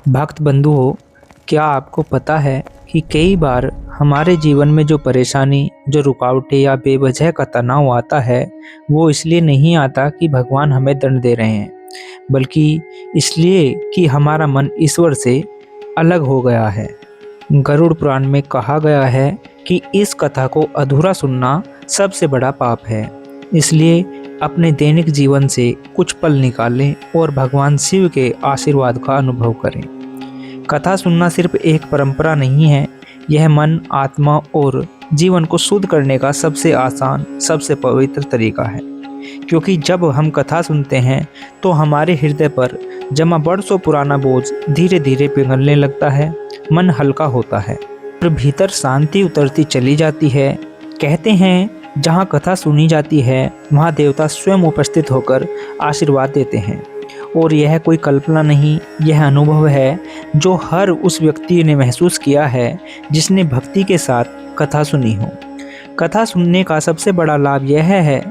भक्त बंधुओं, क्या आपको पता है कि कई बार हमारे जीवन में जो परेशानी, जो रुकावटें या बेवजह का तनाव आता है, वो इसलिए नहीं आता कि भगवान हमें दंड दे रहे हैं, बल्कि इसलिए कि हमारा मन ईश्वर से अलग हो गया है। गरुड़ पुराण में कहा गया है कि इस कथा को अधूरा सुनना सबसे बड़ा पाप है। इसलिए अपने दैनिक जीवन से कुछ पल निकालें और भगवान शिव के आशीर्वाद का अनुभव करें। कथा सुनना सिर्फ एक परंपरा नहीं है, यह मन, आत्मा और जीवन को शुद्ध करने का सबसे आसान, सबसे पवित्र तरीका है। क्योंकि जब हम कथा सुनते हैं तो हमारे हृदय पर जमा बरसों पुराना बोझ धीरे धीरे पिघलने लगता है, मन हल्का होता है और भीतर शांति उतरती चली जाती है। कहते हैं, जहाँ कथा सुनी जाती है वहाँ देवता स्वयं उपस्थित होकर आशीर्वाद देते हैं। और यह कोई कल्पना नहीं, यह अनुभव है जो हर उस व्यक्ति ने महसूस किया है जिसने भक्ति के साथ कथा सुनी हो। कथा सुनने का सबसे बड़ा लाभ यह है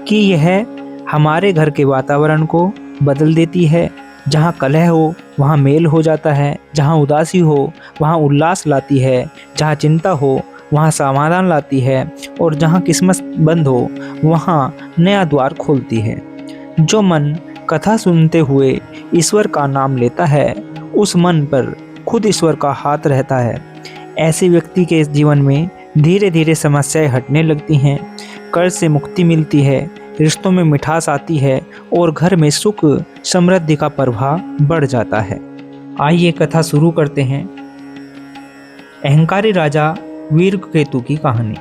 कि यह हमारे घर के वातावरण को बदल देती है। जहाँ कलह हो वहाँ मेल हो जाता है, जहाँ उदासी हो वहाँ उल्लास लाती है, जहाँ चिंता हो वहाँ समाधान लाती है और जहाँ किस्मत बंद हो वहाँ नया द्वार खोलती है। जो मन कथा सुनते हुए ईश्वर का नाम लेता है, उस मन पर खुद ईश्वर का हाथ रहता है। ऐसे व्यक्ति के जीवन में धीरे धीरे समस्याएं हटने लगती हैं, कर्ज से मुक्ति मिलती है, रिश्तों में मिठास आती है और घर में सुख समृद्धि का प्रभाव बढ़ जाता है। आइए कथा शुरू करते हैं। अहंकारी राजा वीरकेतु की कहानी।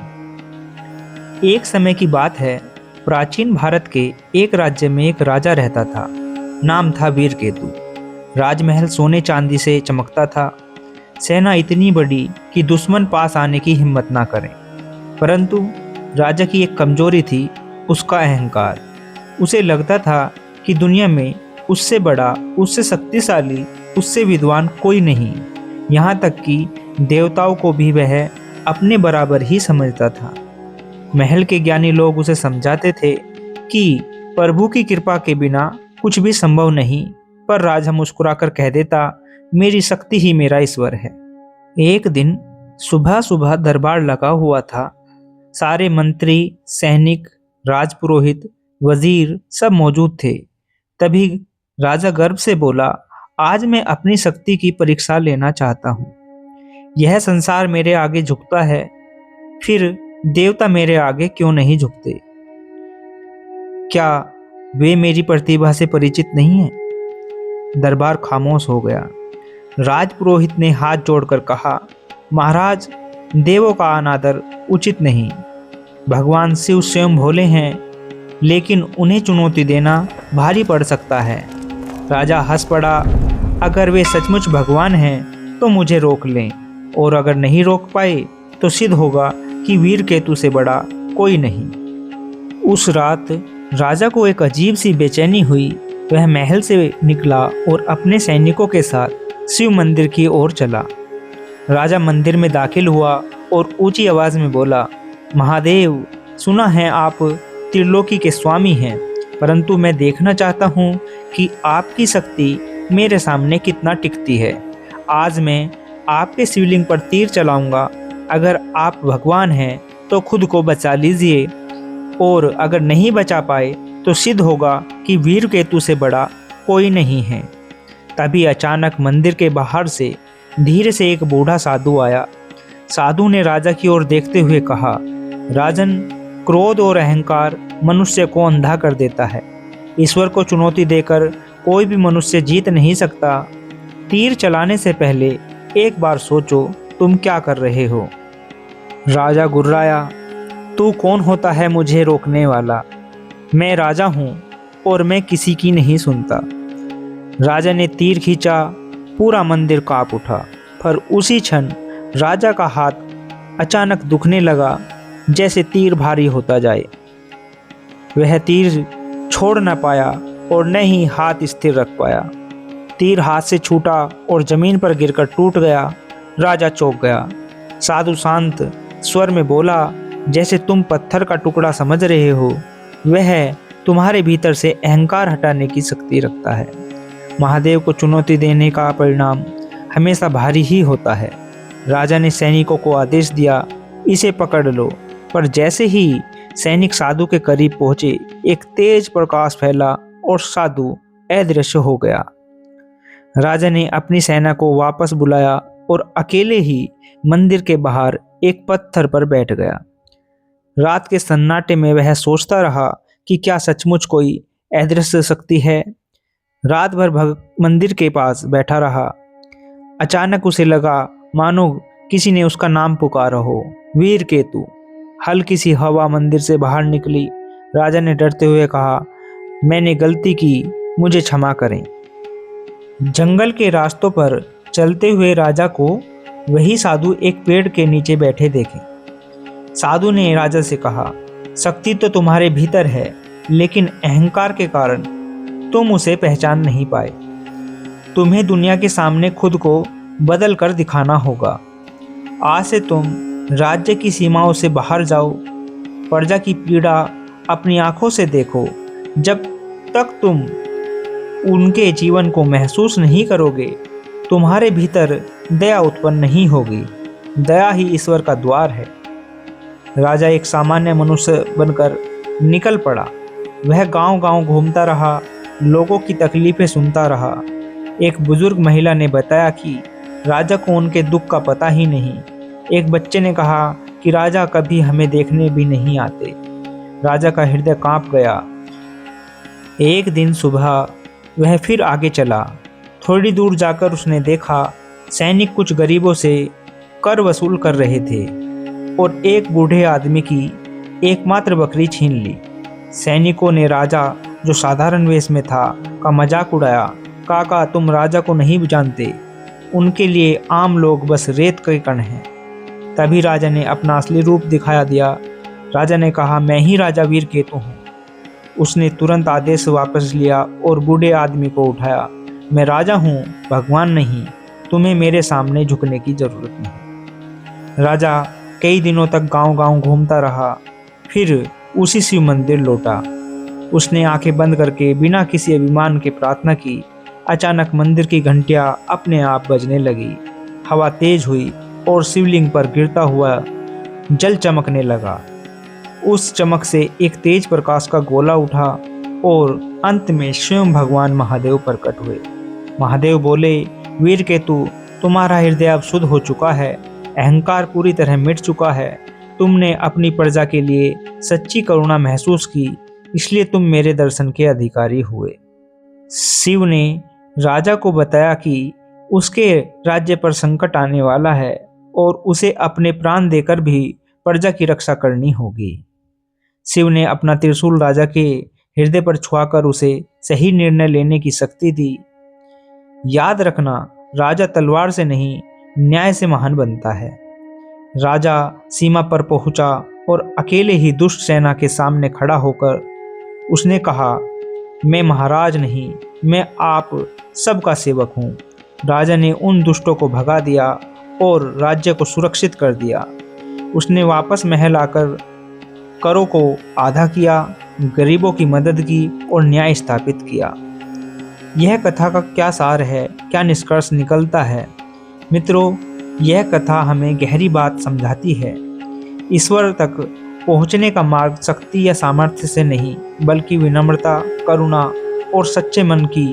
एक समय की बात है, प्राचीन भारत के एक राज्य में एक राजा रहता था। नाम था वीरकेतु। राजमहल सोने चांदी से चमकता था। सेना इतनी बड़ी कि दुश्मन पास आने की हिम्मत ना करें। परंतु राजा की एक कमजोरी थी, उसका अहंकार। उसे लगता था कि दुनिया में उससे बड़ा, उससे शक्तिशाली, उससे विद्वान कोई नहीं। यहाँ तक कि देवताओं को भी वह अपने बराबर ही समझता था। महल के ज्ञानी लोग उसे समझाते थे कि प्रभु की कृपा के बिना कुछ भी संभव नहीं, पर राजा मुस्कुराकर कह देता, मेरी शक्ति ही मेरा ईश्वर है। एक दिन सुबह सुबह दरबार लगा हुआ था। सारे मंत्री, सैनिक, राजपुरोहित, वजीर सब मौजूद थे। तभी राजा गर्व से बोला, आज मैं अपनी शक्ति की परीक्षा लेना चाहता हूँ। यह संसार मेरे आगे झुकता है, फिर देवता मेरे आगे क्यों नहीं झुकते? क्या वे मेरी प्रतिभा से परिचित नहीं हैं? दरबार खामोश हो गया। राजपुरोहित ने हाथ जोड़कर कहा, महाराज, देवों का अनादर उचित नहीं। भगवान शिव स्वयं भोले हैं, लेकिन उन्हें चुनौती देना भारी पड़ सकता है। राजा हंस पड़ा, अगर वे सचमुच भगवान हैं तो मुझे रोक लें, और अगर नहीं रोक पाए तो सिद्ध होगा कि वीरकेतु से बड़ा कोई नहीं। उस रात राजा को एक अजीब सी बेचैनी हुई। वह महल से निकला और अपने सैनिकों के साथ शिव मंदिर की ओर चला। राजा मंदिर में दाखिल हुआ और ऊंची आवाज में बोला, महादेव, सुना है आप त्रिलोकी के स्वामी हैं, परंतु मैं देखना चाहता हूँ कि आपकी शक्ति मेरे सामने कितना टिकती है। आज मैं आपके शिवलिंग पर तीर चलाऊंगा। अगर आप भगवान हैं तो खुद को बचा लीजिए, और अगर नहीं बचा पाए तो सिद्ध होगा कि वीरकेतु से बड़ा कोई नहीं है। तभी अचानक मंदिर के बाहर से धीरे से एक बूढ़ा साधु आया। साधु ने राजा की ओर देखते हुए कहा, राजन, क्रोध और अहंकार मनुष्य को अंधा कर देता है। ईश्वर को चुनौती देकर कोई भी मनुष्य जीत नहीं सकता। तीर चलाने से पहले एक बार सोचो तुम क्या कर रहे हो। राजा गुर्राया, तू कौन होता है मुझे रोकने वाला? मैं राजा हूँ और मैं किसी की नहीं सुनता। राजा ने तीर खींचा, पूरा मंदिर कांप उठा। पर उसी क्षण राजा का हाथ अचानक दुखने लगा, जैसे तीर भारी होता जाए। वह तीर छोड़ न पाया और न ही हाथ स्थिर रख पाया। तीर हाथ से छूटा और जमीन पर गिरकर टूट गया। राजा चौंक गया। साधु शांत स्वर में बोला, जैसे तुम पत्थर का टुकड़ा समझ रहे हो, वह तुम्हारे भीतर से अहंकार हटाने की शक्ति रखता है। महादेव को चुनौती देने का परिणाम हमेशा भारी ही होता है। राजा ने सैनिकों को आदेश दिया, इसे पकड़ लो। पर जैसे ही सैनिक साधु के करीब पहुंचे, एक तेज प्रकाश फैला और साधु अदृश्य हो गया। राजा ने अपनी सेना को वापस बुलाया और अकेले ही मंदिर के बाहर एक पत्थर पर बैठ गया। रात के सन्नाटे में वह सोचता रहा कि क्या सचमुच कोई अदृश्य शक्ति है। रात भर मंदिर के पास बैठा रहा। अचानक उसे लगा मानो किसी ने उसका नाम पुकारा हो, वीर केतु। हल्की सी हवा मंदिर से बाहर निकली। राजा ने डरते हुए कहा, मैंने गलती की, मुझे क्षमा करें। जंगल के रास्तों पर चलते हुए राजा को वही साधु एक पेड़ के नीचे बैठे देखे। साधु ने राजा से कहा, शक्ति तो तुम्हारे भीतर है, लेकिन अहंकार के कारण तुम उसे पहचान नहीं पाए। तुम्हें दुनिया के सामने खुद को बदल कर दिखाना होगा। आज से तुम राज्य की सीमाओं से बाहर जाओ, प्रजा की पीड़ा अपनी आंखों से देखो। जब तक तुम उनके जीवन को महसूस नहीं करोगे, तुम्हारे भीतर दया उत्पन्न नहीं होगी। दया ही ईश्वर का द्वार है। राजा एक सामान्य मनुष्य बनकर निकल पड़ा। वह गांव-गांव घूमता रहा, लोगों की तकलीफें सुनता रहा। एक बुजुर्ग महिला ने बताया कि राजा को उनके दुख का पता ही नहीं। एक बच्चे ने कहा कि राजा कभी हमें देखने भी नहीं आते। राजा का हृदय कांप गया। एक दिन सुबह वह फिर आगे चला। थोड़ी दूर जाकर उसने देखा सैनिक कुछ गरीबों से कर वसूल कर रहे थे और एक बूढ़े आदमी की एकमात्र बकरी छीन ली। सैनिकों ने राजा, जो साधारण वेश में था, का मजाक उड़ाया। काका, तुम राजा को नहीं जानते, उनके लिए आम लोग बस रेत के कण हैं। तभी राजा ने अपना असली रूप दिखाया दिया। राजा ने कहा, मैं ही राजा वीर केतु हूँ। उसने तुरंत आदेश वापस लिया और बूढ़े आदमी को उठाया। मैं राजा हूँ, भगवान नहीं। तुम्हें मेरे सामने झुकने की जरूरत नहीं। राजा कई दिनों तक गांव-गांव घूमता रहा, फिर उसी शिव मंदिर लौटा। उसने आंखें बंद करके बिना किसी अभिमान के प्रार्थना की। अचानक मंदिर की घंटियां अपने आप बजने लगी। हवा तेज हुई और शिवलिंग पर गिरता हुआ जल चमकने लगा। उस चमक से एक तेज प्रकाश का गोला उठा और अंत में स्वयं भगवान महादेव प्रकट हुए। महादेव बोले, वीर केतु, तुम्हारा हृदय अब शुद्ध हो चुका है, अहंकार पूरी तरह मिट चुका है। तुमने अपनी प्रजा के लिए सच्ची करुणा महसूस की, इसलिए तुम मेरे दर्शन के अधिकारी हुए। शिव ने राजा को बताया कि उसके राज्य पर संकट आने वाला है और उसे अपने प्राण देकर भी प्रजा की रक्षा करनी होगी। शिव ने अपना त्रिशूल राजा के हृदय पर छुआकर उसे सही निर्णय लेने की शक्ति दी। याद रखना, राजा तलवार से नहीं, न्याय से महान बनता है। राजा सीमा पर पहुंचा और अकेले ही दुष्ट सेना के सामने खड़ा होकर उसने कहा, मैं महाराज नहीं, मैं आप सबका सेवक हूँ। राजा ने उन दुष्टों को भगा दिया और राज्य को सुरक्षित कर दिया। उसने वापस महल आकर करों को आधा किया, गरीबों की मदद की और न्याय स्थापित किया। यह कथा का क्या सार है, क्या निष्कर्ष निकलता है? मित्रों, यह कथा हमें गहरी बात समझाती है। ईश्वर तक पहुंचने का मार्ग शक्ति या सामर्थ्य से नहीं, बल्कि विनम्रता, करुणा और सच्चे मन की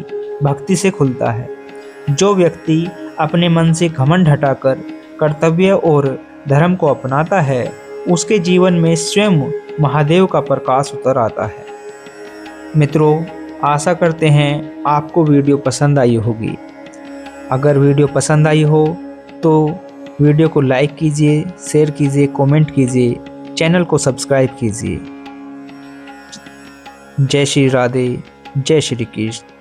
भक्ति से खुलता है। जो व्यक्ति अपने मन से घमंड हटाकर कर्तव्य और धर्म को अपनाता है, उसके जीवन में स्वयं महादेव का प्रकाश उतर आता है। मित्रों, आशा करते हैं आपको वीडियो पसंद आई होगी। अगर वीडियो पसंद आई हो तो वीडियो को लाइक कीजिए, शेयर कीजिए, कमेंट कीजिए, चैनल को सब्सक्राइब कीजिए। जय श्री राधे, जय श्री कृष्ण।